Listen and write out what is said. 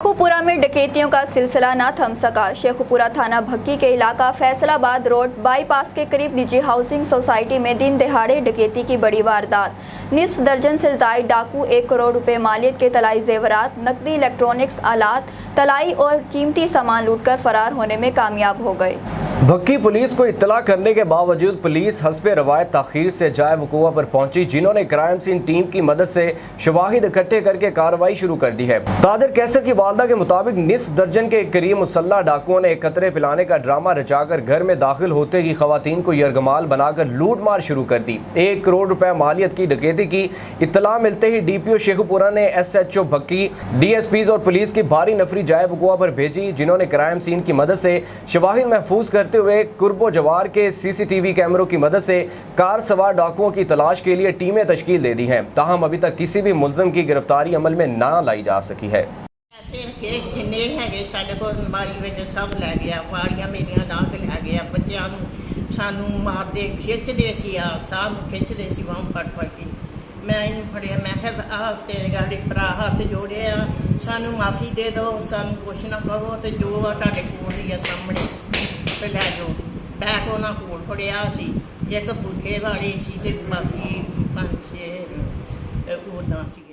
शेखुपुरा में डकैतियों का सिलसिला न थम सका। शेखुपुरा थाना भक्की के इलाका फैसलाबाद रोड बाईपास के करीब निजी हाउसिंग सोसाइटी में दिन दहाड़े डकैती की बड़ी वारदात। निस्फ दर्जन से जायद डाकू 1 करोड़ रुपए मालियत के तलाई जेवरात, नकदी, इलेक्ट्रॉनिक्स आलात, तलाई और कीमती सामान लूटकर फरार होने में कामयाब हो गए। भक्की पुलिस को इत्तला करने के बावजूद पुलिस हस्बे रवायत ताखीर से जाए वकूआ पर पहुंची, जिन्होंने क्राइम सीन टीम की मदद से शवाहिद इकट्ठे करके कार्रवाई शुरू कर दी है। तादिर कैसर की वालदा के मुताबिक निस्फ दर्जन के करीब मुसल्ला डाकुओं ने कतरे पिलाने का ड्रामा रचाकर घर में दाखिल होते ही खवातीन को यरगमाल बनाकर लूट मार शुरू कर दी। 1 करोड़ रुपए मालियत की डकैती की इत्तला मिलते ही DPO शेखुपुरा ने SHO भक्की, DSPs और पुलिस की भारी नफरी जाए वकूआ पर भेजी, जिन्होंने क्राइम सीन की मदद से शवाहिद महफूज करते हुए कुर्बो जवार के CCTV कैमरों की मदद से कार सवार डाकुओं की तलाश के लिए टीमें तश्कील दे दी हैं। ताहम अभी तक किसी भी मुलजम की गिरफ्तारी अमल में ना लाई जा सकी है। जिन्ने है साढ़े को अलमारी में सब लै गया, वालियां मेरिया नाक लै गया, बच्चों सानू मारते खिंचते सानू खिंचते सी वहाँ फट फट के। मैं इन फड़िया, मैं आ तेरे गाड़ी भरा हाथ जोड़े सानू माफ़ी दे दो, सानू कुछ ना कहो, तो जो तुहाडे कोल ही है सामने पे लै जाओ। बैग उन्होंने कोल फड़िया सी, एक बुके वाले सी ते बाकी 5-6 उदां सी।